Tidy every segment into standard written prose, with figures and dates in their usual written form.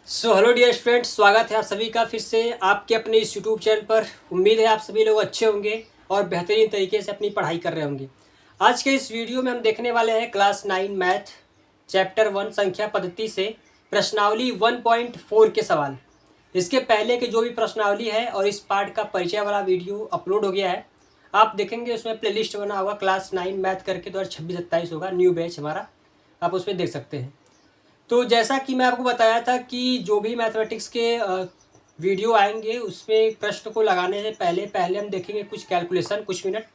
Hello dear students, स्वागत है आप सभी का फिर से आपके अपने इस यूट्यूब चैनल पर। उम्मीद है आप सभी लोग अच्छे होंगे और बेहतरीन तरीके से अपनी पढ़ाई कर रहे होंगे। आज के इस वीडियो में हम देखने वाले हैं क्लास 9 मैथ चैप्टर 1 संख्या पद्धति से प्रश्नावली 1.4 के सवाल। इसके पहले के जो भी प्रश्नावली है और इस पार्ट का परिचय वाला वीडियो अपलोड हो गया है, आप देखेंगे उसमें प्लेलिस्ट बना होगा क्लास 9 मैथ करके 2026-27 होगा, न्यू बैच हमारा, आप उसमें देख सकते हैं। तो जैसा कि मैं आपको बताया था कि जो भी मैथमेटिक्स के वीडियो आएंगे उसमें प्रश्न को लगाने से पहले पहले हम देखेंगे कुछ कैलकुलेशन, कुछ मिनट।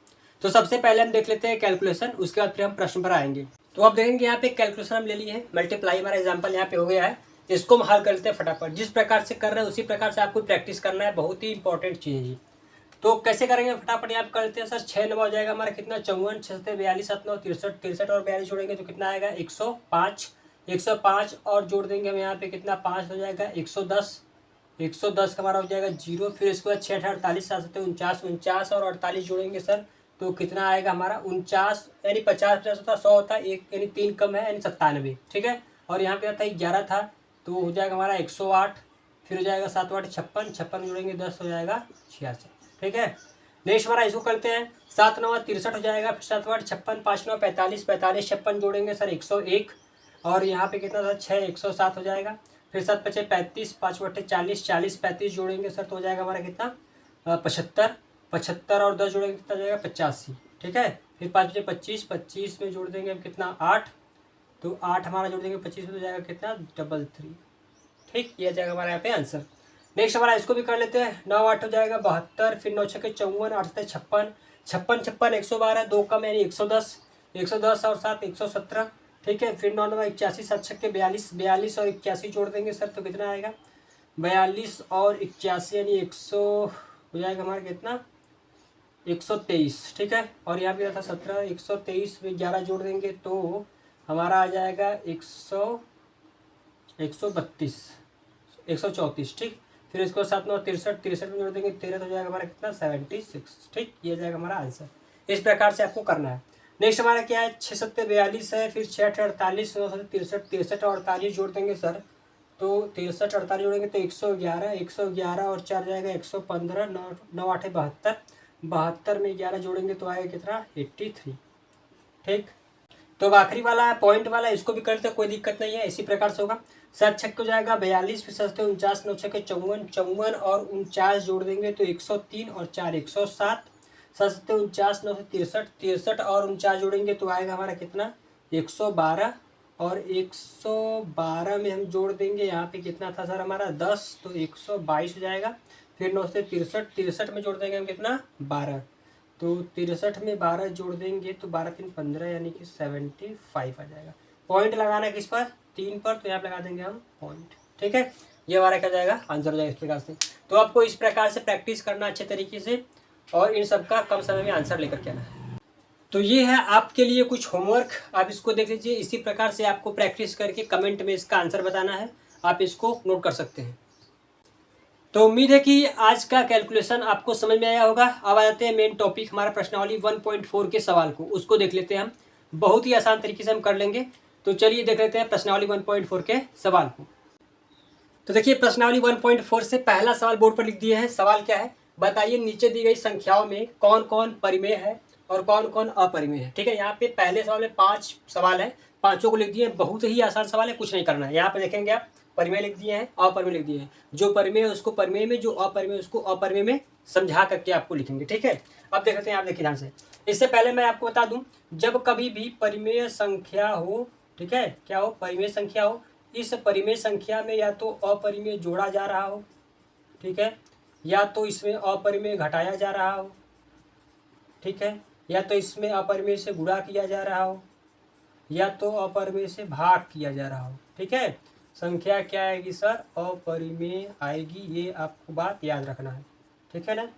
तो सबसे पहले हम देख लेते हैं कैलकुलेशन, उसके बाद फिर हम प्रश्न पर आएंगे। तो आप देखेंगे यहाँ पे कैलकुलेशन हम ले लिए हैं, मल्टीप्लाई हमारा एग्जाम्पल यहाँ पे हो गया है। इसको हम हल कर लेते हैं फटाफट। जिस प्रकार से कर रहे हैं उसी प्रकार से आपको प्रैक्टिस करना है, बहुत ही इंपॉर्टेंट चीज़ है जी। तो कैसे करेंगे फटाफट यहाँ पे कर लेते हैं। सर 6 नंबर हो जाएगा हमारा कितना, 54, 6 से 42, 7 9 63, 63 और 42 जोड़ेंगे तो कितना आएगा 105। 105 और जोड़ देंगे हम यहाँ पे कितना 5 हो जाएगा 110। 110 का हमारा हो जाएगा 0। फिर इसके बाद 6 48, 7 7 49, 49 और 48 जोड़ेंगे सर तो कितना आएगा हमारा 49, यानी 50 50 होता 100 होता है, एक यानी 3 कम है यानी 97। ठीक है। और यहाँ पे आता है 11 था तो हो जाएगा हमारा 108। फिर हो जाएगा 7 8 56, 56 जोड़ेंगे 10 हो जाएगा 86। ठीक है। नेक्स्ट हमारा इसको करते हैं 7 9 63 हो जाएगा। फिर 7 8 56, 5 9 45, 45 56 जोड़ेंगे सर 101। और यहाँ पे कितना था 6 107 हो जाएगा। फिर 7 5 35, 5 8 40, 40 35 जोड़ेंगे सर तो हो जाएगा हमारा कितना 75। 75 और 10 जोड़ेंगे कितना हो जाएगा 85। ठीक है। फिर 5 5 25, 25 में जोड़ देंगे हम कितना 8, तो 8 हमारा जोड़ देंगे 25 में तो जाएगा कितना 33। ठीक, ये जाएगा हमारा यहाँ पे आंसर। नेक्स्ट हमारा इसको भी कर लेते हैं। 9 8 हो जाएगा 72। फिर 9 6 54, 8 7 56, 56 56 112, 2 कम यानी 110। 110 और 7 117। ठीक है। फिर 9 9 81, 7 6 42, 42 और 81 जोड़ देंगे सर तो कितना आएगा 42 और 81 यानी 100 हो जाएगा हमारा कितना 123। ठीक है। और यहाँ पे था 17, 123 में 11 जोड़ देंगे तो हमारा आ जाएगा 132, 134। ठीक। फिर इसको 7 9 63, 63 में जोड़ देंगे 13 तो हो जाएगा हमारा कितना 76। ठीक, ये जाएगा हमारा आंसर। इस प्रकार से आपको करना है। नेक्स्ट हमारा क्या है 6 7 42 है। फिर 6 8 48, 9 7 63, 63 और 48 जोड़ देंगे सर तो 63 48 जोड़ेंगे तो 111, 111 और 4 जाएगा 115, 9 9 8 72, 72 में 11 जोड़ेंगे तो आएगा कितना 83। ठीक। तो अब आखिरी वाला है पॉइंट वाला, इसको भी करते कोई दिक्कत नहीं है, इसी प्रकार से होगा। 7 6 हो जाएगा 42, फिर 7 49, 9 6 54, 54 और 49 जोड़ देंगे तो 103 और 4 107। 7 7 49, 9 63, 63 और 49 जोड़ेंगे तो आएगा हमारा कितना 112। और 112 में हम जोड़ देंगे यहाँ पे कितना था सर हमारा 10 तो 122 हो जाएगा। फिर 9 से 63, 63 में जोड़ देंगे हम कितना 12 तो 63 में 12 जोड़ देंगे तो 12 3 15 यानी कि 75 आ जाएगा। पॉइंट लगाना है किस पर 3 पर, तो यहाँ लगा देंगे हम पॉइंट। ठीक है। ये हमारा क्या जाएगा आंसर हो जाएगा इस प्रकार से। तो आपको इस प्रकार से प्रैक्टिस करना अच्छे तरीके से और इन सब का कम समय में आंसर लेकर के आना है। तो ये है आपके लिए कुछ होमवर्क, आप इसको देख लीजिए। इसी प्रकार से आपको प्रैक्टिस करके कमेंट में इसका आंसर बताना है, आप इसको नोट कर सकते हैं। तो उम्मीद है कि आज का कैलकुलेशन आपको समझ में आया होगा। अब आ जाते हैं मेन टॉपिक हमारा प्रश्नावली 1.4 के सवाल को, उसको देख लेते हैं हम। बहुत ही आसान तरीके से हम कर लेंगे। तो चलिए देख लेते हैं प्रश्नावली 1.4 के सवाल को। तो देखिए प्रश्नावली 1.4 से पहला सवाल बोर्ड पर लिख दिए हैं। सवाल क्या है, बताइए नीचे दी गई संख्याओं में कौन कौन परिमेय है और कौन कौन अपरिमेय है। ठीक है। यहाँ पे पहले सवाल में 5 सवाल है, पांचों को लिख दिए। बहुत ही आसान सवाल है, कुछ नहीं करना है। यहाँ पे देखेंगे आप परिमेय लिख दिए हैं, अपरिमेय लिख दिए हैं। जो परिमेय है उसको परिमेय में, जो अपरिमेय उसको अपरिमेय में समझा करके आपको लिखेंगे। ठीक है। अब देख लेते हैं, आप देखिए ध्यान से। इससे पहले मैं आपको बता दूं, जब कभी भी परिमेय संख्या हो, ठीक है, क्या हो परिमेय संख्या हो, इस परिमेय संख्या में या तो अपरिमेय जोड़ा जा रहा हो, ठीक है, या तो इसमें अपरिमेय घटाया जा रहा हो, ठीक है, या तो इसमें अपरिमेय से गुणा किया जा रहा हो, या तो अपरिमेय से भाग किया जा रहा हो। ठीक है। संख्या क्या आएगी सर अपरिमेय आएगी, ये आपको बात याद रखना है। ठीक है ना,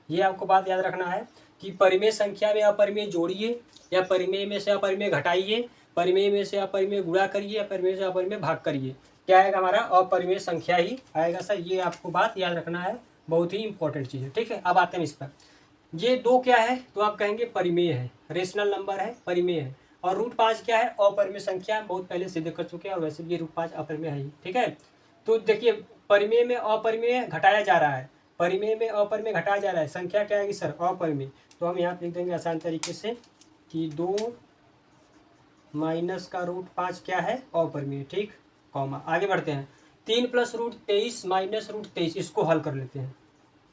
ये आपको बात याद रखना है कि परिमेय संख्या में अपरिमेय जोड़िए या परिमेय में से अपरिमेय घटाइए, परिमेय में से अपरिमेय गुणा करिए या परिमेय से अपरिमेय भाग करिए, क्या आएगा हमारा अपरिमेय संख्या ही आएगा सर। ये आपको बात याद रखना है, बहुत ही इंपॉर्टेंट चीज़ है। ठीक है। अब आते हैं इस पर। ये 2 क्या है तो आप कहेंगे परिमेय है, रेशनल नंबर है, परिमेय है। और √5 क्या है अपरिमेय संख्या, बहुत पहले सिद्ध कर चुके हैं और वैसे भी ये √5 अपरिमेय है ही। ठीक है। तो देखिए परिमेय में अपरिमेय घटाया जा रहा है, परिमेय में अपरिमेय घटाया जा रहा है, संख्या क्या आएगी सर अपरिमेय। तो हम यहाँ लिख देंगे आसान तरीके से कि 2 माइनस का रूट 5 क्या है अपरिमेय, ठीक, कॉमा। आगे बढ़ते हैं, 3 प्लस रूट 23 माइनस रूट 23, इसको हल कर लेते हैं,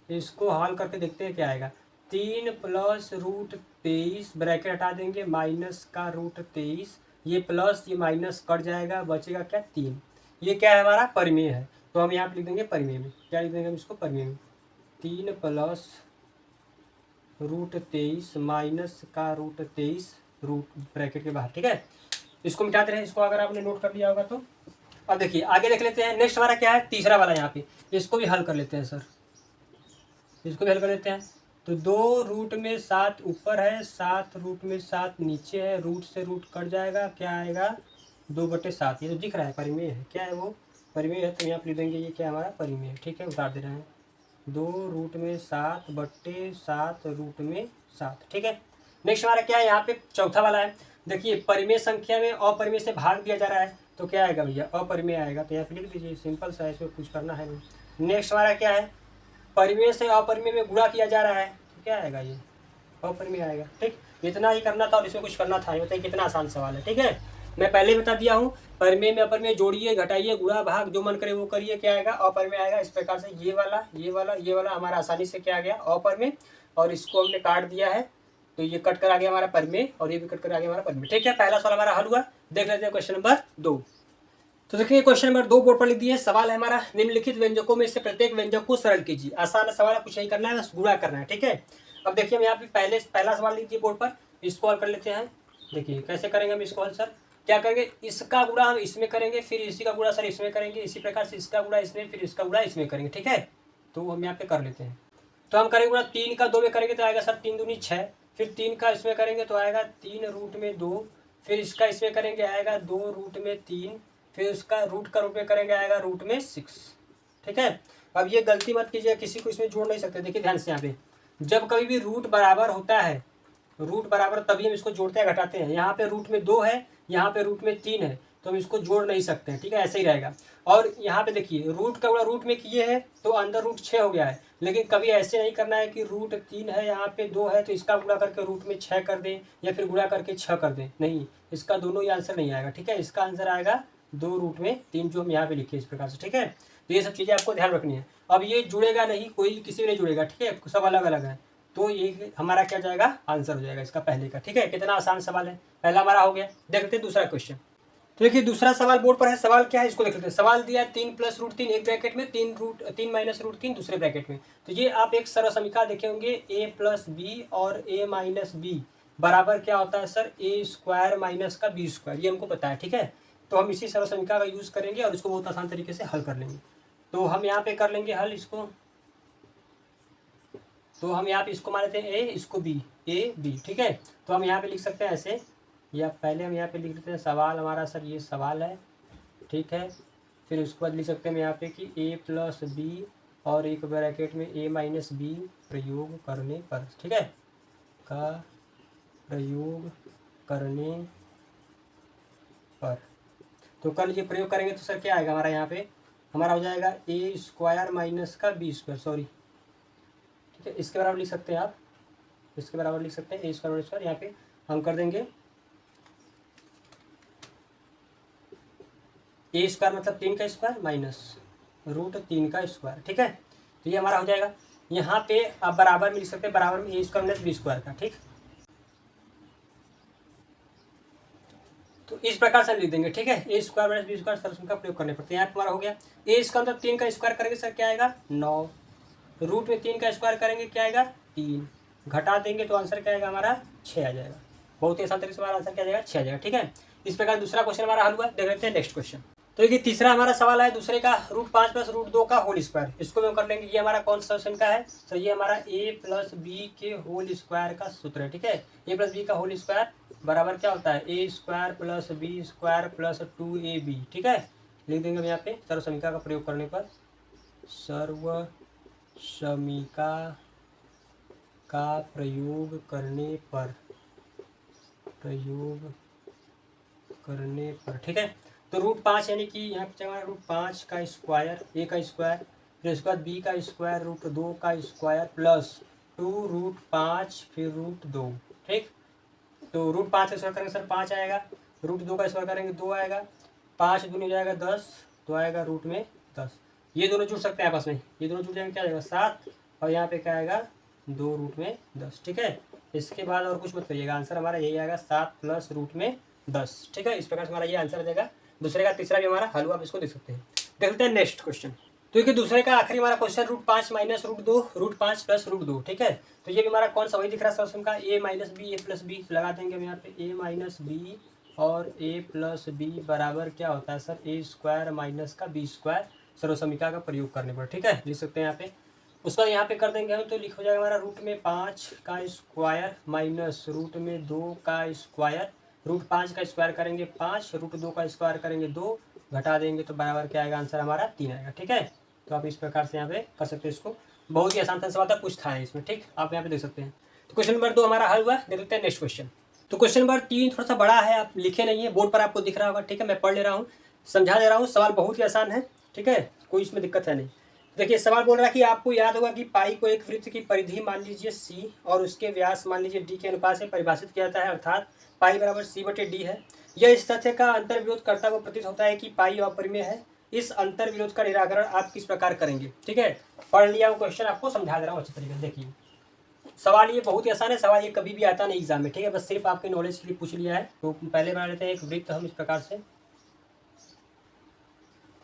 इसको हल करके देखते हैं क्या आएगा। 3 प्लस रूट 23 ब्रैकेट हटा देंगे, माइनस का रूट 23, ये प्लस ये माइनस कट जाएगा, बचेगा क्या 3। ये क्या है हमारा परिमेय है, तो हम यहाँ पे लिख देंगे परिमेय में, क्या लिख देंगे हम इसको परिमेय में, 3 प्लस रूट 23 माइनस का रूट 23 रूट ब्रैकेट के बाहर, ठीक है। इसको मिटाते रहे, इसको अगर आपने नोट कर लिया होगा तो। अब देखिए आगे देख लेते हैं, नेक्स्ट हमारा क्या है तीसरा वाला, यहाँ पे इसको भी हल कर लेते हैं सर, इसको भी हल कर लेते हैं। तो 2 रूट में 7 ऊपर है, 7 रूट में 7 नीचे है, रूट से रूट कट जाएगा, क्या आएगा 2/7। ये तो दिख रहा है परिमेय है, क्या है वो परिमेय है, तो यहाँ पे लिख देंगे ये क्या हमारा परिमेय है, ठीक है, उतार दे रहे हैं 2 रूट में 7/7 रूट में 7, ठीक है। नेक्स्ट हमारा क्या है यहाँ पे चौथा वाला है, देखिए परिमेय संख्या में अपरिमेय से भाग दिया जा रहा है, तो क्या आएगा भैया अपरिमेय आएगा, तो यहाँ पे लिख दीजिए, सिंपल सा है, इसमें कुछ करना है नहीं। नेक्स्ट हमारा क्या है परिमेय से अपरिमेय में गुणा किया जा रहा है, तो क्या आएगा ये अपरिमेय आएगा, ठीक। इतना ही करना था और इसमें कुछ करना था, ये बताइए कितना आसान सवाल है, ठीक है। मैं पहले ही बता दिया हूँ, परिमेय में अपरिमेय जोड़िए घटाइए गुणा भाग जो मन करे वो करिए, क्या आएगा अपरिमेय आएगा। इस प्रकार से ये वाला ये वाला ये वाला हमारा आसानी से क्या आ गया अपरिमेय, और इसको हमने काट दिया है, तो ये कट कर आ गया हमारा परिमेय, और ये भी कट कर आ गया हमारा परिमेय, ठीक है। पहला सवाल हमारा हल हुआ। देख लेते हैं क्वेश्चन नंबर 2। तो देखिए क्वेश्चन नंबर 2 बोर्ड पर लिख दिए, सवाल है हमारा निम्नलिखित व्यंजकों में से प्रत्येक व्यंजक को सरल कीजिए। आसान सवाल है, कुछ नहीं करना है, बस गुणा करना है, ठीक है। अब देखिए हम यहाँ पे पहला सवाल लिख दिए बोर्ड पर, इसको हल कर लेते हैं। देखिए कैसे करेंगे हम इसको हल सर, क्या करेंगे इसका गुणा हम इसमें करेंगे, फिर इसी का गुणा सर इसमें करेंगे, इसी प्रकार से इसका गुणा इसमें, फिर इसका गुणा इसमें करेंगे, ठीक है। तो हम यहाँ पे कर लेते हैं, तो हम करेंगे गुणा 3 का 2 में करेंगे तो आएगा सर 3 दूनी 6, फिर 3 का इसमें करेंगे तो आएगा 3 रूट में 2, फिर इसका इसमें करेंगे आएगा 2 रूट में 3, फिर उसका रूट का रूट में करेंगे आएगा रूट में 6, ठीक है। अब ये गलती मत कीजिए, किसी को इसमें जोड़ नहीं सकते, देखिए ध्यान से यहाँ पे जब कभी भी रूट बराबर होता है, रूट बराबर तभी हम इसको जोड़ते हैं घटाते हैं। यहाँ पे रूट में 2 है, यहाँ पे रूट में 3 है, तो हम इसको जोड़ नहीं सकते हैं, ठीक है, ऐसे ही रहेगा। और यहाँ पे देखिए रूट का गुणा रूट में किए हैं तो अंदर रूट 6 हो गया है, लेकिन कभी ऐसे नहीं करना है कि रूट 3 है यहाँ पे 2 है तो इसका गुणा करके रूट में 6 कर दें, या फिर गुणा करके 6 कर दें, नहीं, इसका दोनों ही आंसर नहीं आएगा, ठीक है। इसका आंसर आएगा 2 रूट में 3, जो हम यहाँ पे लिखे इस प्रकार से, ठीक है। तो ये सब चीज़ें आपको ध्यान रखनी है। अब ये जुड़ेगा नहीं, कोई किसी भी नहीं जुड़ेगा, ठीक है, सब अलग अलग है, तो ये हमारा क्या जाएगा आंसर हो जाएगा इसका पहले का, ठीक है। कितना आसान सवाल है, पहला हमारा हो गया। देख लेते हैं दूसरा क्वेश्चन। तो देखिए दूसरा सवाल बोर्ड पर है, सवाल क्या है इसको देख लेते हैं। सवाल दिया है 3 प्लस रूट 3 एक ब्रैकेट में, 3 माइनस रूट 3 दूसरे ब्रैकेट में। तो ये आप एक सरल समीकरण देखे होंगे, ए प्लस बी और ए माइनस बी बराबर क्या होता है सर ए स्क्वायर माइनस का बी स्क्वायर, ये हमको पता है, ठीक है। तो हम इसी सरल समीकरण का यूज़ करेंगे और इसको बहुत आसान तरीके से हल कर लेंगे। तो हम यहाँ पे कर लेंगे हल इसको, तो हम यहाँ पे इसको मान लेते हैं ए, इसको बी, ए बी, ठीक है। तो हम यहाँ पे लिख सकते हैं ऐसे, या पहले हम यहाँ पे लिख लेते हैं सवाल हमारा सर ये सवाल है, ठीक है। फिर उसके बाद लिख सकते हैं हम यहाँ पे कि ए प्लस बी और एक ब्रैकेट में ए माइनस बी प्रयोग करने पर, ठीक है, का प्रयोग करने पर। तो कर लीजिए प्रयोग करेंगे तो सर क्या आएगा हमारा यहाँ पे, हमारा हो जाएगा ए स्क्वायर माइनस का बी स्क्वायर, सॉरी, ठीक है, इसके बराबर लिख सकते हैं आप, इसके बराबर लिख सकते हैं ए स्क्वायर स्क्वायर, यहाँ पे हम कर देंगे ए स्क्वायर मतलब 3 का स्क्वायर माइनस रूट 3 का स्क्वायर, ठीक है। तो ये हमारा हो जाएगा, यहाँ पे आप बराबर में लिख सकते हैं, बराबर में ए स्क्वायर माइनस बी स्क्वायर का, ठीक। तो इस प्रकार से लिख देंगे, ठीक है, A square minus B square sir का प्रयोग करने पड़ते हैं। यहाँ हमारा हो गया ए स्क्वायर मतलब 3 का स्क्वायर करेंगे सर क्या आएगा 9, रूट में 3 का स्क्वायर करेंगे क्या आएगा 3, घटा देंगे तो आंसर क्या आएगा हमारा 6 आ जाएगा। बहुत ही आसान तरीके से हमारा आंसर क्या आ जाएगा 6 आ जाएगा, ठीक है। इस प्रकार दूसरा क्वेश्चन हमारा हल हुआ। देख लेते हैं नेक्स्ट क्वेश्चन। तो देखिए तीसरा हमारा सवाल है दूसरे का रूट 5 प्लस रूट 2 का होल स्क्वायर, इसको हम कर लेंगे। ये हमारा कौन सा क्वेश्चन का है, तो ये हमारा ए प्लस बी के होल स्क्वायर का सूत्र है, ठीक है। ए प्लस बी का होल स्क्वायर बराबर क्या होता है A square plus B square plus 2ab, ठीक है। लिख देंगे हम यहाँ पे सर्व समीकरण का प्रयोग करने पर, सर्व समीकरण का प्रयोग करने पर, ठीक है। तो √5 यानी कि यहाँ पे हमारा √5 का स्क्वायर ए का स्क्वायर, फिर उसके बाद बी का स्क्वायर √2 का स्क्वायर प्लस 2 √5 फिर √2। ठीक, तो √5 का स्क्वायर करेंगे सर 5 आएगा, √2 का स्क्वायर करेंगे 2 आएगा, 5 दूनी हो जाएगा 10, तो आएगा रूट में 10। ये दोनों जुड़ सकते हैं आपस में, ये दोनों जुड़ जाएंगे क्या आएगा 7, और यहाँ पे क्या आएगा 2 √10। ठीक है, इसके बाद और कुछ मत करिएगा, आंसर हमारा यही आएगा 7 प्लस √10। ठीक है, इस प्रकार से हमारा ये आंसर आ जाएगा। दूसरे का तीसरा भी हमारा हल हुआ, आप इसको देख सकते हैं। देखते हैं नेक्स्ट क्वेश्चन। तो ये दूसरे का आखिरी हमारा क्वेश्चन √5 माइनस √2 √5 प्लस √2। ठीक है, तो ये भी हमारा कौन सा वही दिख रहा है सॉल्यूशन का, a minus B a plus B लगा देंगे हम यहाँ पे, a माइनस बी और a प्लस बी बराबर क्या होता है सर, a स्क्वायर माइनस का b स्क्वायर सर्वसमीकरण का प्रयोग करने पर। ठीक है, लिख सकते हैं यहाँ पे। उसका यहाँ पे कर देंगे हम, तो लिख हो जाएगा हमारा √5 का स्क्वायर माइनस √2 का स्क्वायर, √5 का स्क्वायर करेंगे 5, √2 का स्क्वायर करेंगे 2, घटा देंगे तो बराबर क्या आएगा, आंसर हमारा 3 आएगा। ठीक है, तो आप इस प्रकार से यहाँ पे कर सकते हैं इसको। बहुत ही आसान सवाल था, कुछ था इसमें। ठीक, आप यहाँ पे देख सकते हैं। तो क्वेश्चन नंबर 2 हमारा हल हुआ। देख लेते हैं नेक्स्ट क्वेश्चन। तो क्वेश्चन नंबर 3 थोड़ा सा बड़ा है, आप लिखे नहीं है, बोर्ड पर आपको दिख रहा होगा। ठीक है, मैं पढ़ ले रहा हूँ, समझा दे रहा हूँ। सवाल बहुत ही आसान है। ठीक है, कोई इसमें दिक्कत है नहीं। देखिए सवाल बोल रहा है कि आपको याद होगा कि पाई को एक वृत्त की परिधि मान लीजिए c और उसके व्यास मान लीजिए d के अनुपात से परिभाषित किया जाता है, अर्थात पाई बराबर c/d है। यह इस तथ्य का अंतर्विरोध करता हुआ प्रतीत होता है कि पाई अपरिमेय है। इस अंतर विरोध का निराकरण आप किस प्रकार करेंगे। ठीक है, पढ़ लिया हूँ क्वेश्चन, आपको समझा दे रहा हूँ अच्छी तरीके से। देखिए सवाल ये बहुत ही आसान है, सवाल ये कभी भी आता नहीं एग्जाम में। ठीक है, बस सिर्फ आपके नॉलेज के लिए पूछ लिया है। तो पहले बना लेते हैं एक वृत्त हम इस प्रकार से।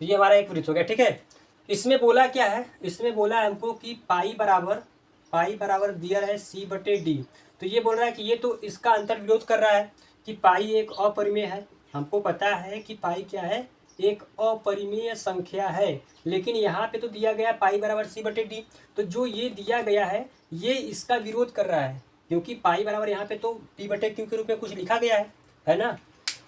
तो ये हमारा एक वृत्त हो गया। ठीक है, इसमें बोला क्या है, इसमें बोला है हमको कि पाई बराबर दिया है c/d। तो ये बोल रहा है कि ये तो इसका अंतर विरोध कर रहा है कि पाई एक अपरिमेय है। हमको पता है कि पाई क्या है, एक अपरिमेय संख्या है, लेकिन यहाँ पे तो दिया गया पाई बराबर c/d। तो जो ये दिया गया है ये इसका विरोध कर रहा है, क्योंकि पाई बराबर यहाँ पे तो p/q के रूप में कुछ लिखा गया है ना।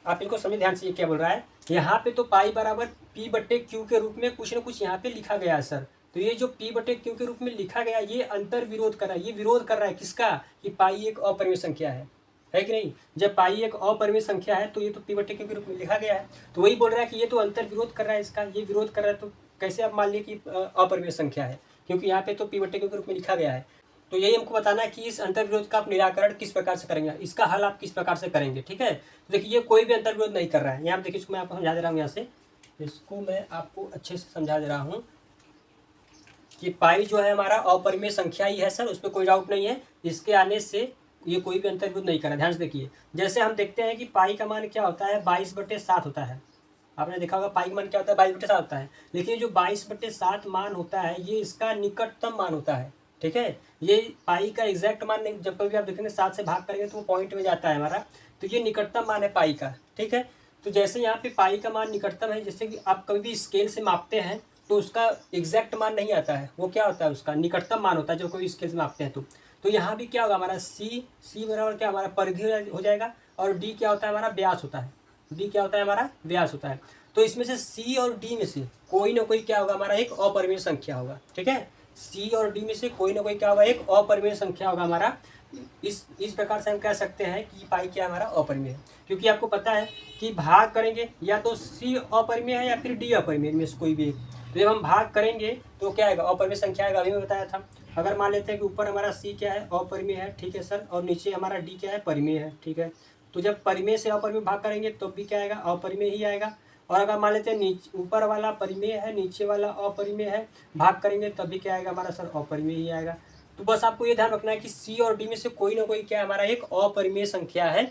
आप इनको समझ ध्यान से, ये क्या बोल रहा है, यहाँ पे तो पाई बराबर p/q के रूप में कुछ न कुछ यहाँ पे लिखा गया है सर। तो ये जो p/q के रूप में लिखा गया ये अंतर विरोध कर रहा है, ये विरोध कर रहा है किसका, कि पाई एक अपरिमेय संख्या है कि नहीं। जब पाई एक अपरिमेय संख्या है तो ये तो p/q के रूप में लिखा गया है। तो वही बोल रहा है कि ये तो अंतर विरोध कर रहा है, इसका ये विरोध कर रहा है। तो कैसे आप मान लिए कि अपरिमेय संख्या है, क्योंकि यहाँ पे तो p/q के रूप में लिखा गया है। तो यही हमको बताना है कि इस अंतर विरोध का आप निराकरण किस प्रकार से करेंगे, इसका हल आप किस प्रकार से करेंगे। ठीक है, देखिए ये कोई भी अंतर विरोध नहीं कर रहा है। यहाँ पे देखिए, इसको मैं आपको समझा दे रहा हूँ, यहाँ से इसको मैं आपको अच्छे से समझा दे रहा हूँ कि पाई जो है हमारा अपरिमेय संख्या ही है सर, उसमें कोई डाउट नहीं है। इसके आने से ये कोई भी अंतर विरोध नहीं कर रहा है। ध्यान से देखिए, जैसे हम देखते हैं कि पाई का मान क्या होता है, 22/7 होता है। आपने देखा होगा पाई का मान क्या होता है, 22/7 होता है। लेकिन जो 22/7 मान होता है ये इसका निकटतम मान होता है। ठीक है, ये पाई का एग्जैक्ट मान नहीं, जब कभी आप देखेंगे 7 से भाग करेंगे तो वो पॉइंट में जाता है हमारा। तो ये निकटतम मान है पाई का। ठीक है, तो जैसे यहाँ पे पाई का मान निकटतम है, जैसे कि आप कभी भी स्केल से मापते हैं तो उसका एग्जैक्ट मान नहीं आता है, वो क्या होता है, उसका निकटतम मान होता है जो कोई स्केल से मापते हैं। तो यहाँ भी क्या होगा, हमारा सी बराबर क्या हमारा परिधि हो जाएगा, और डी क्या होता है हमारा व्यास होता है, डी क्या होता है हमारा व्यास होता है। तो इसमें से सी और डी में से कोई ना कोई क्या होगा हमारा एक अपरिमेय संख्या होगा। ठीक है, सी और डी में से कोई ना कोई क्या होगा, एक अपरिमेय संख्या होगा हमारा। इस प्रकार से हम कह सकते हैं कि पाई क्या हमारा अपरिमेय है, क्योंकि आपको पता है कि भाग करेंगे या तो सी अपरिमेय है या फिर डी अपरिमेय में से कोई भी एक। तो जब हम भाग करेंगे तो क्या आएगा, अपरिमेय संख्या आएगा। अभी मैं बताया था, अगर मान लेते हैं कि ऊपर हमारा सी क्या है, अपरिमेय है, ठीक है सर, और नीचे हमारा डी क्या है, परिमेय है। ठीक है, तो जब परिमेय से अपरिमेय भाग करेंगे तो भी क्या आएगा, अपरिमेय ही आएगा। और अगर मान लेते हैं नीचे ऊपर वाला परिमेय है, नीचे वाला अपरिमेय है, भाग करेंगे तब भी क्या आएगा हमारा सर, अपरिमेय ही आएगा। तो बस आपको ये ध्यान रखना है कि सी और डी में से कोई ना कोई क्या हमारा एक अपरिमेय संख्या है,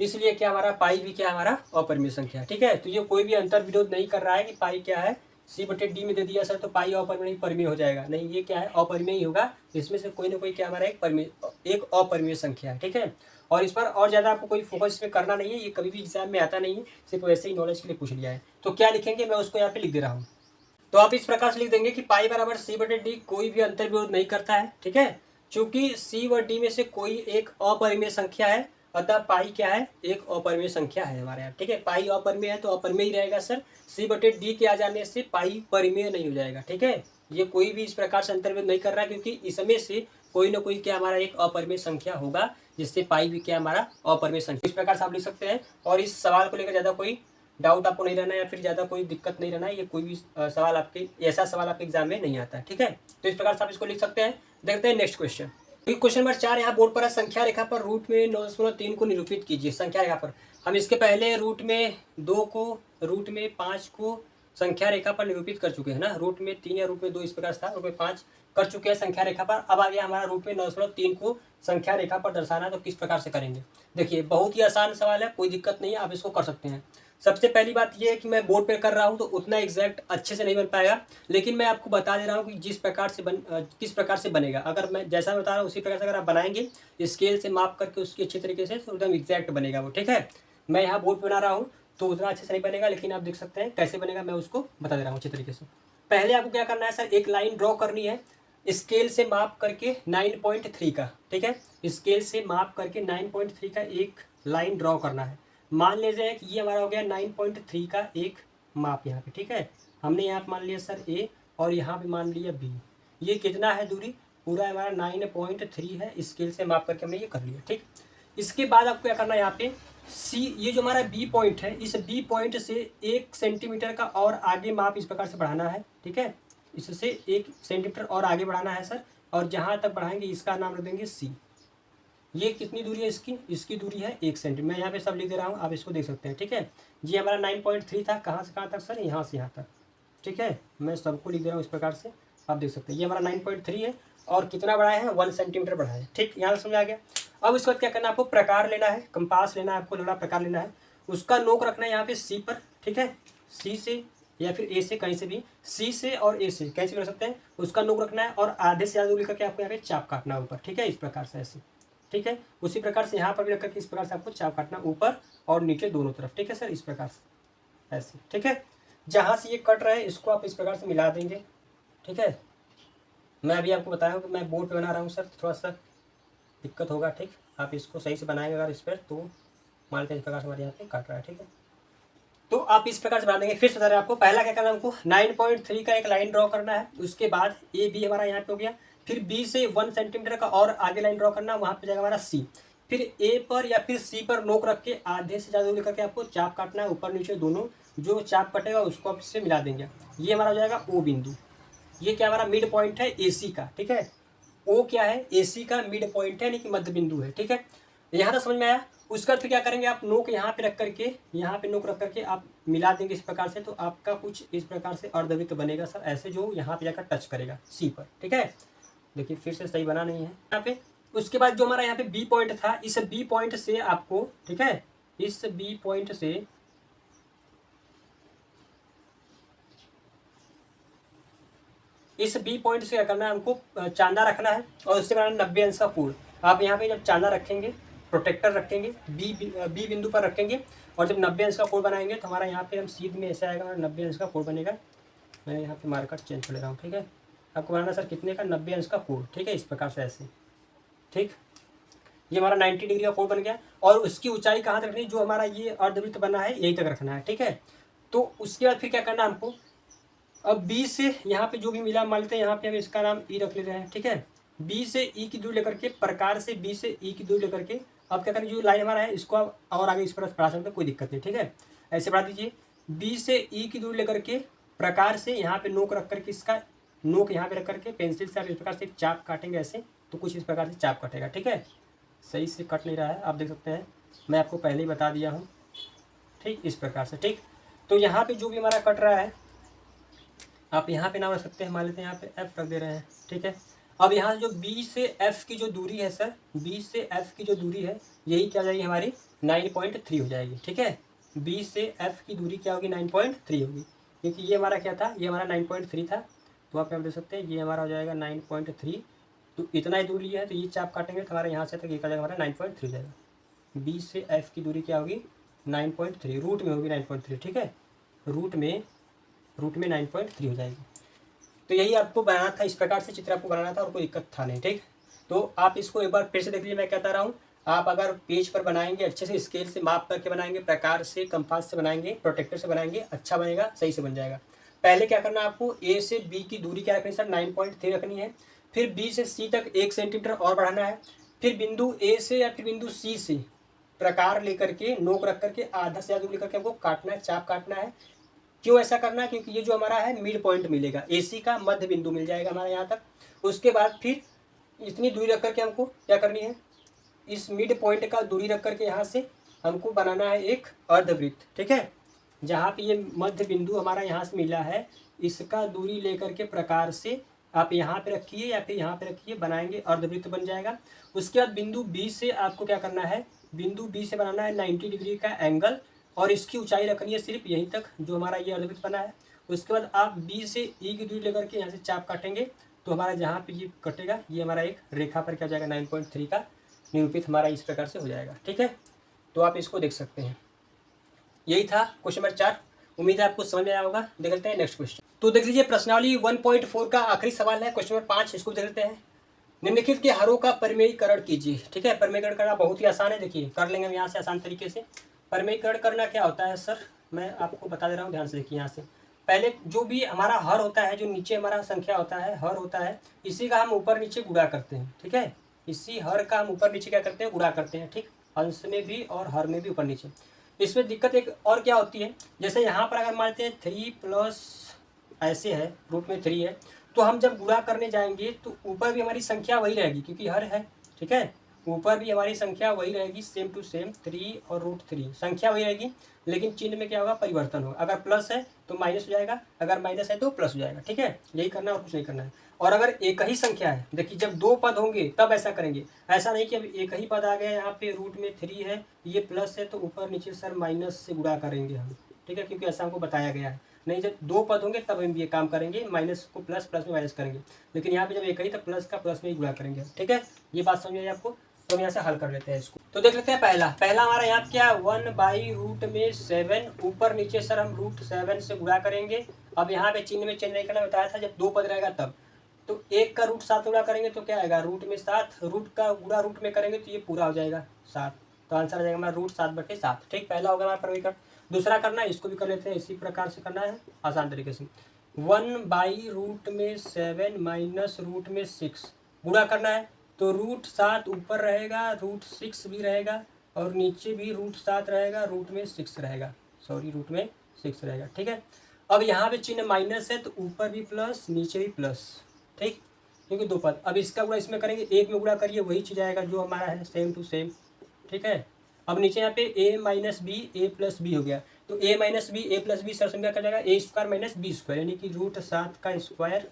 इसलिए क्या हमारा पाई भी क्या हमारा अपरिमेय संख्या है। ठीक है, तो ये कोई भी अंतर विरोध नहीं कर रहा है कि पाई क्या है, c/d में दे दिया सर तो पाई अपरिमेय परिमेय हो जाएगा, नहीं, ये क्या है, अपरिमेय ही होगा। इसमें से कोई ना कोई क्या हमारा एक अपरिमेय संख्या है। ठीक है, और इस पर और ज़्यादा आपको कोई फोकस इसमें करना नहीं है, ये कभी भी एग्जाम में आता नहीं है, सिर्फ वैसे ही नॉलेज के लिए पूछ लिया है। तो क्या लिखेंगे, मैं उसको यहाँ पे लिख दे रहा हूँ। तो आप इस प्रकार से लिख देंगे कि पाई बराबर c/d कोई भी अंतर विरोध नहीं करता है। ठीक है, चूंकि c व d में से कोई एक अपरिमेय संख्या है, अतः पाई क्या है, एक अपरिमेय संख्या है हमारे यहाँ। ठीक है, पाई अपरिमेय है तो अपरिमेय ही रहेगा सर, c/d के आ जाने से पाई परिमेय नहीं हो जाएगा। ठीक है, ये कोई भी इस प्रकार से अंतर विरोध नहीं कर रहा है, क्योंकि इसमें से कोई ना कोई क्या हमारा एक अपरिमेय संख्या होगा, जिससे पाई भी क्या हमारा अपरिमेय संख्या। इस प्रकार से आप लिख सकते हैं, और इस सवाल को लेकर ज़्यादा कोई डाउट आपको नहीं रहना है या फिर ज़्यादा कोई दिक्कत नहीं रहना है। ये कोई भी सवाल आपके ऐसा सवाल आपके एग्जाम में नहीं आता है, ठीक है। तो इस प्रकार से आप इसको लिख सकते हैं। देखते हैं नेक्स्ट क्वेश्चन। क्वेश्चन नंबर 4 यहाँ बोर्ड पर है, संख्या रेखा पर रूट में 9.3 को निरूपित कीजिए। संख्या रेखा पर हम इसके पहले रूट में 2 को, रूट में 5 को संख्या रेखा पर निरूपित कर चुके हैं ना। रूट में 3 या रूट में 2 इस प्रकार से था, रूट में 5 कर चुके हैं संख्या रेखा पर। अब आ गया हमारा रूट में 9.3 को संख्या रेखा पर दर्शाना, तो किस प्रकार से करेंगे। देखिए बहुत ही आसान सवाल है, कोई दिक्कत नहीं है, आप इसको कर सकते हैं। सबसे पहली बात यह है कि मैं बोर्ड पे कर रहा हूँ तो उतना एग्जैक्ट अच्छे से नहीं बन पाएगा, लेकिन मैं आपको बता दे रहा हूँ कि जिस प्रकार से किस प्रकार से बनेगा। अगर मैं जैसा बता रहा हूँ उसी प्रकार से अगर आप बनाएंगे स्केल से माप करके उसकी अच्छी तरीके से, तो एकदम एग्जैक्ट बनेगा वो, ठीक है। मैं यहाँ बोर्ड बना रहा हूँ तो उतना अच्छे से नहीं बनेगा, लेकिन आप देख सकते हैं कैसे बनेगा, मैं उसको बता दे रहा हूँ अच्छी तरीके से। पहले आपको क्या करना है सर, एक लाइन ड्रॉ करनी है स्केल से माप करके 9.3 का, ठीक है। स्केल से माप करके 9.3 का एक लाइन ड्रॉ करना है। मान लीजिए कि ये हमारा हो गया 9.3 का एक माप यहाँ पे, ठीक है। हमने यहाँ पे मान लिया सर ए और यहाँ पे मान लिया बी। ये कितना है दूरी, पूरा हमारा 9.3 है, स्केल से माप करके हमने ये कर लिया, ठीक। इसके बाद आपको क्या करना है, यहाँ पे सी, ये जो हमारा बी पॉइंट है, इस बी पॉइंट से 1 सेंटीमीटर का और आगे माप इस प्रकार से बढ़ाना है, ठीक है। इससे 1 सेंटीमीटर और आगे बढ़ाना है सर, और जहाँ तक बढ़ाएंगे इसका नाम रख देंगे सी। ये कितनी दूरी है इसकी, इसकी दूरी है 1 सेंटीमीटर। मैं यहाँ पे सब लिख दे रहा हूँ, आप इसको देख सकते हैं, ठीक है। ये हमारा 9.3 था, कहाँ से कहाँ तक सर, यहाँ से यहाँ तक, ठीक है। मैं सबको लिख दे रहा हूँ इस प्रकार से, आप देख सकते हैं। ये हमारा 9.3 है और कितना बढ़ाया है, 1 सेंटीमीटर बढ़ाया है, ठीक। यहाँ से समझ आ गया। अब इसके बाद क्या करना है, आपको प्रकार लेना है, कंपास लेना है, आपको लड़ा प्रकार लेना है। उसका नोक रखना है यहाँ पे सी पर, ठीक है। सी से या फिर ए से, कहीं से भी, सी से और ए से कहीं से भी रख सकते हैं। उसका नोक रखना है और आधे से ज़्यादा दूरी करके आपको यहाँ पे चाप काटना है ऊपर, ठीक है, इस प्रकार से ऐसे, ठीक है। उसी प्रकार से यहाँ पर भी रख करके इस प्रकार से आपको चाप काटना ऊपर और नीचे दोनों तरफ, ठीक है सर, इस प्रकार से ऐसे, ठीक है। जहाँ से ये कट रहा है इसको आप इस प्रकार से मिला देंगे, ठीक है। मैं अभी आपको बताया हूँ कि मैं बोर्ड पे बना रहा हूँ सर, थोड़ा सा दिक्कत होगा, ठीक। आप इसको सही से बनाएंगे अगर इस पर, तो मान लेते हैं इस प्रकार से हमारे यहाँ पे काट रहा है, ठीक है। तो आप इस प्रकार से बना देंगे। फिर से बता रहे हैं आपको, पहला क्या करना है, हमको 9.3 का एक लाइन ड्रॉ करना है। उसके बाद ए बी हमारा यहाँ पे हो गया, फिर बी से 1 सेंटीमीटर का और आगे लाइन ड्रॉ करना है, वहाँ पे जाएगा हमारा सी। फिर ए पर या फिर सी पर नोक रख के आधे से ज़्यादा दूरी करके आपको चाप काटना है, ऊपर नीचे दोनों। जो चाप कटेगा उसको आप इससे मिला देंगे। ये हमारा हो जाएगा ओ बिंदु। ये क्या हमारा मिड पॉइंट है ए सी का, ठीक है। ओ क्या है, ए सी का मिड पॉइंट है, यानी कि मध्य बिंदु है, ठीक है। यहाँ तक समझ में आया। उसका फिर क्या करेंगे, आप नोक यहाँ पे रख करके, यहाँ पे नोक रख करके आप मिला देंगे इस प्रकार से, तो आपका कुछ इस प्रकार से अर्धवृत्त बनेगा सर, ऐसे, जो यहाँ पे जाकर टच करेगा सी पर, ठीक है। देखिए फिर से सही बना नहीं है यहाँ पे। उसके बाद जो हमारा यहाँ पे बी पॉइंट था, इस बी पॉइंट से आपको, ठीक है, इस बी पॉइंट से क्या करना है, हमको चांदा रखना है और उससे बनाना 90 अंश का कोण। आप यहाँ पे जब चांदा रखेंगे, प्रोटेक्टर रखेंगे, बी बिंदु पर रखेंगे, और जब 90 अंश का कोण बनाएंगे तो हमारा यहाँ पे हम सीध में ऐसा आएगा, 90 अंश का कोण बनेगा। मैं यहाँ पे मार्कर चेंज कर ले रहा हूँ, ठीक है। आपको बनाना सर कितने का, 90 अंश का कोण, ठीक है, इस प्रकार से ऐसे, ठीक। ये हमारा 90 डिग्री का कोण बन गया। और उसकी ऊंचाई कहाँ तक रखनी, जो हमारा ये अर्धवृत्त बना है यहीं तक रखना है, ठीक है। तो उसके बाद फिर क्या करना है हमको, अब बी से यहाँ पे जो भी मिला, मान लेते हैं यहाँ पे हम इसका नाम ई रख लेते हैं, ठीक है। बी से ई की दूरी लेकर के, प्रकार से बी से ई की दूरी लेकर के, अब क्या करें, जो लाइन हमारा है इसको आप और आगे इस पर बढ़ा सकते हैं, कोई दिक्कत नहीं, ठीक है। ऐसे बढ़ा दीजिए। बी से ई की दूरी लेकर के, प्रकार से यहाँ पे नोक रख करके, इसका नोक यहाँ पे रख करके पेंसिल से आप इस प्रकार से चाप काटेंगे ऐसे, तो कुछ इस प्रकार से चाप कटेगा, ठीक है। सही से कट नहीं रहा है, आप देख सकते हैं, मैं आपको पहले ही बता दिया हूँ, ठीक, इस प्रकार से, ठीक। तो यहाँ पे जो भी हमारा कट रहा है, आप यहाँ पे नाम रख सकते हैं, मान लेते हैं यहाँ पे एफ रख दे रहे हैं, ठीक है। अब यहाँ से जो बी से एफ की जो दूरी है सर, बी से एफ की जो दूरी है, यही क्या हो जाएगी हमारी 9.3 हो जाएगी, ठीक है। बी से एफ की दूरी क्या होगी, 9.3 होगी, क्योंकि ये हमारा क्या था, ये हमारा 9.3 था। तो आप यहाँ देख सकते हैं ये हमारा हो जाएगा 9.3। तो इतना ही दूरी है, तो ये चाप काटेंगे तो हमारे यहाँ से तक ये क्या जाएगा, हमारा 9.3 हो जाएगा। बी से एफ की दूरी क्या होगी, 9.3, रूट में होगी 9.3, ठीक है। रूट में 9.3 हो जाएगी। तो यही आपको बनाना था, इस प्रकार से चित्र आपको बनाना था और कोई दिक्कत था नहीं, ठीक। तो आप इसको एक बार फिर से देख लीजिए, मैं कहता रहा हूँ, आप अगर पेज पर बनाएंगे अच्छे से, स्केल से माप करके बनाएंगे, प्रकार से, कंपास से बनाएंगे, प्रोटेक्टर से बनाएंगे, अच्छा बनेगा, सही से बन जाएगा। पहले क्या करना है आपको, ए से बी की दूरी क्या रखनी है सर, 9.3 रखनी है। फिर बी से सी तक 1 सेंटीमीटर और बढ़ाना है। फिर बिंदु ए से या फिर बिंदु सी से प्रकार लेकर के, नोक रख करके आधा से ज़्यादा दूरी लेकर के हमको काटना है, चाप काटना है। क्यों ऐसा करना है? क्योंकि ये जो हमारा है मिड पॉइंट मिलेगा, AC का मध्य बिंदु मिल जाएगा हमारे यहाँ तक। उसके बाद फिर इतनी दूरी रख करके हमको क्या करनी है, इस मिड पॉइंट का दूरी रख करके यहाँ से हमको बनाना है एक अर्धवृत्त, ठीक है। जहाँ पे ये मध्य बिंदु हमारा यहाँ से मिला है, इसका दूरी लेकर के प्रकार से आप यहाँ पे रखिए या फिर यहाँ पे रखिए, बनाएंगे अर्धवृत्त बन जाएगा। उसके बाद बिंदु बी से आपको क्या करना है, बिंदु बी से बनाना है 90 डिग्री का एंगल, और इसकी ऊंचाई रखनी है सिर्फ यहीं तक जो हमारा ये अर्धवृत्त बना है। उसके बाद आप बी से ई की दूरी लेकर के यहाँ से चाप काटेंगे, तो हमारा जहाँ पे ये कटेगा ये हमारा एक रेखा पर क्या जाएगा, 9.3 का निरूपित हमारा इस प्रकार से हो जाएगा, ठीक है। तो आप इसको देख सकते हैं। यही था क्वेश्चन नंबर 4। उम्मीद है आपको समझ में आया होगा। देख लेते हैं नेक्स्ट क्वेश्चन। तो देख लीजिए प्रश्नावली 1.4 का आखिरी सवाल है, क्वेश्चन नंबर 5। इसको देख लेते हैं। निम्नलिखित के हरों का परिमेयीकरण कीजिए, ठीक है। परिमेयीकरण करना बहुत ही आसान है, देखिए कर लेंगे हम यहाँ से आसान तरीके से। परिमेयीकरण करना क्या होता है सर, मैं आपको बता दे रहा हूँ, ध्यान से देखिए। यहाँ से पहले जो भी हमारा हर होता है, जो नीचे हमारा संख्या होता है, हर होता है, इसी का हम ऊपर नीचे गुणा करते हैं, ठीक है। इसी हर का हम ऊपर नीचे क्या करते हैं, गुणा करते हैं, ठीक। अंश में भी और हर में भी ऊपर नीचे। इसमें दिक्कत एक और क्या होती है, जैसे यहाँ पर अगर मानते हैं 3 प्लस ऐसे है, रूट में 3 है, तो हम जब गुणा करने जाएंगे तो ऊपर भी हमारी संख्या वही रहेगी क्योंकि हर है, ठीक है। ऊपर भी हमारी संख्या वही रहेगी, सेम टू सेम 3 और √3 संख्या वही रहेगी, लेकिन चिन्ह में क्या होगा, परिवर्तन होगा। अगर प्लस है तो माइनस हो जाएगा, अगर माइनस है तो प्लस हो जाएगा, ठीक है। यही करना है और कुछ नहीं करना है। और अगर एक ही संख्या है, देखिए जब 2 पद होंगे तब ऐसा करेंगे, ऐसा नहीं कि अब एक ही पद आ गया, यहाँ पे रूट में 3 है, ये प्लस है तो ऊपर नीचे सर माइनस से गुणा करेंगे हम, ठीक है, क्योंकि ऐसा हमको बताया गया है। नहीं, जब 2 पद होंगे तब हम ये काम करेंगे, माइनस को प्लस, प्लस में माइनस करेंगे। लेकिन यहाँ पे जब एक ही तब प्लस का प्लस में ही गुणा करेंगे, ठीक है। ये बात समझ आई आपको। तो हम यहाँ से हल कर लेते हैं इसको। तो देख लेते हैं पहला हमारा यहाँ क्या, 1/√7, ऊपर नीचे सर हम √7 से गुणा करेंगे। अब यहाँ पे चिन्ह में चेंज नहीं करना, बताया था जब 2 पद रहेगा तब। तो 1 का √7 गुणा करेंगे तो क्या आएगा, रूट में 7, रूट का गुणा रूट में करेंगे तो ये पूरा हो जाएगा 7। तो आंसर आ जाएगा हमारा √7/7, ठीक। पहला होगा हमारा परिमेयीकरण। दूसरा करना है, इसको भी कर लेते हैं, इसी प्रकार से करना है आसान तरीके से। 1/√7 माइनस √6 गुणा करना है, तो √7 ऊपर रहेगा, √6 भी रहेगा, और नीचे भी √7 रहेगा, रूट में 6 रहेगा, ठीक है। अब यहाँ पे चिन्ह माइनस है तो ऊपर भी प्लस, नीचे भी प्लस, ठीक, क्योंकि 2 पद। अब इसका गुणा इसमें करेंगे, 1 में गुणा करिए, वही चीज़ आएगा जो हमारा है, सेम टू सेम, ठीक है। अब नीचे यहाँ पे a - b a + b हो गया, तो a - b a + b sir समझा कर जाएगा a² - b², यानी कि √7 का स्क्वायर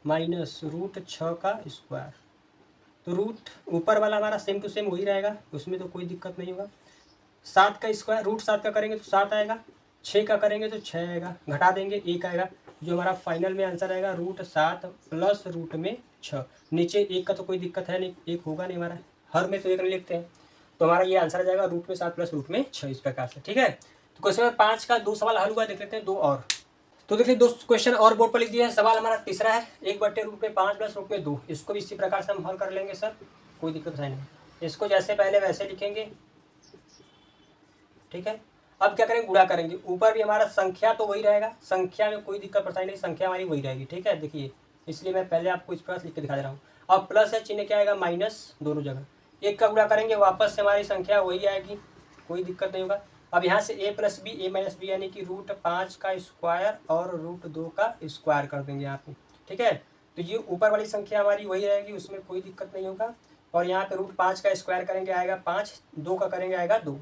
माइनस √6 का स्क्वायर। तो रूट ऊपर वाला हमारा सेम टू सेम वही रहेगा, उसमें तो कोई दिक्कत नहीं होगा। 7 का स्क्वायर, √7 का करेंगे तो 7 आएगा, 6 का करेंगे तो 6 आएगा, घटा देंगे 1 आएगा, जो हमारा फाइनल में आंसर आएगा √7 प्लस रूट में 6। नीचे 1 का तो कोई दिक्कत है नहीं, 1 होगा नहीं हमारा, हर में तो 1 नहीं लिखते हैं, तो हमारा ये आंसर आ जाएगा √7 प्लस रूट में 6, इस प्रकार से, ठीक है। तो क्वेश्चन नंबर 5 का 2 सवाल हल हुआ, देख लेते हैं 2 और। तो देखिए 2 क्वेश्चन और बोर्ड पर लिख दिया है। सवाल हमारा तीसरा है, 1/√5 प्लस √2, इसको भी इसी प्रकार से हम हल कर लेंगे सर, कोई दिक्कत है नहीं। इसको जैसे पहले वैसे लिखेंगे, ठीक है। अब क्या करेंगे, गुणा करेंगे, ऊपर भी हमारा संख्या तो वही रहेगा, संख्या में कोई दिक्कत परेशानी नहीं, संख्या हमारी वही रहेगी, ठीक है। देखिए इसलिए मैं पहले आपको इस प्रकार लिख के दिखा दे रहा हूँ। अब प्लस है, चिन्ह क्या आएगा, माइनस दोनों जगह। 1 का गुणा करेंगे, वापस से हमारी संख्या वही आएगी, कोई दिक्कत नहीं होगा। अब यहाँ से a + b a - b यानी कि √5 का स्क्वायर और √2 का स्क्वायर कर देंगे यहाँ पे, ठीक है। तो ये ऊपर वाली संख्या हमारी वही रहेगी, उसमें कोई दिक्कत नहीं होगा। और यहाँ पे √5 का स्क्वायर करेंगे आएगा 5, 2 का करेंगे आएगा 2।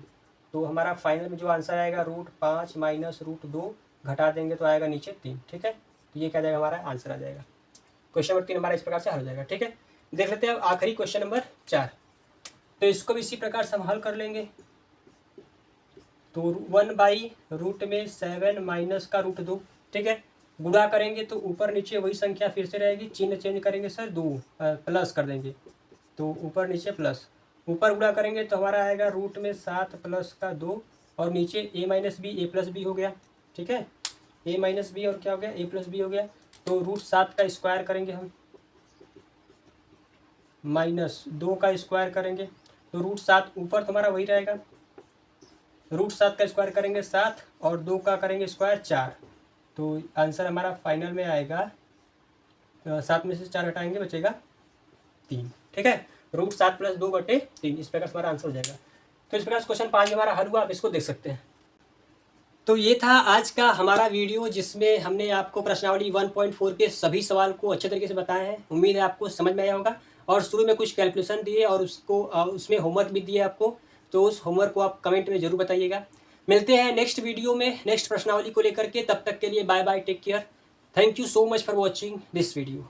तो हमारा फाइनल में जो आंसर आएगा √5 माइनस √2, घटा देंगे तो आएगा नीचे 3, ठीक है। तो ये क्या जाएगा, हमारा आंसर आ जाएगा। क्वेश्चन नंबर 3 हमारा इस प्रकार से हल हो जाएगा, ठीक है। देख लेते हैं अब आखिरी क्वेश्चन नंबर 4। तो इसको भी इसी प्रकार से हम हल कर लेंगे। तो 1/√7 माइनस का √2, ठीक है। गुणा करेंगे तो ऊपर नीचे वही संख्या फिर से रहेगी, चिन्ह चेंज करेंगे सर, 2 प्लस कर देंगे, तो ऊपर नीचे प्लस। ऊपर गुणा करेंगे तो हमारा आएगा √7 प्लस का 2, और नीचे a - b a + b हो गया, ठीक है। a - b और क्या हो गया, a + b हो गया। तो √7 का स्क्वायर करेंगे हम, माइनस 2 का स्क्वायर करेंगे, तो √7 ऊपर तो हमारा वही रहेगा, √7 का स्क्वायर करेंगे 7, और 2 का करेंगे स्क्वायर 4। तो आंसर हमारा फाइनल में आएगा 7 में से 4 हटाएंगे बचेगा 3, ठीक है। √7 + 2/3, इस प्रकार से हमारा आंसर हो जाएगा। तो इस प्रकार से क्वेश्चन 5 हमारा हल हुआ, आप इसको देख सकते हैं। तो ये था आज का हमारा वीडियो, जिसमें हमने आपको प्रश्नावली 1.4 के सभी सवाल को अच्छे तरीके से बताया है। उम्मीद है आपको समझ में आया होगा। और शुरू में कुछ कैलकुलेशन दिए और उसको उसमें होमवर्क भी दिए आपको, तो उस होमवर्क को आप कमेंट में ज़रूर बताइएगा। मिलते हैं नेक्स्ट वीडियो में नेक्स्ट प्रश्नावली को लेकर के। तब तक के लिए bye bye, take care. Thank you so much for watching this video.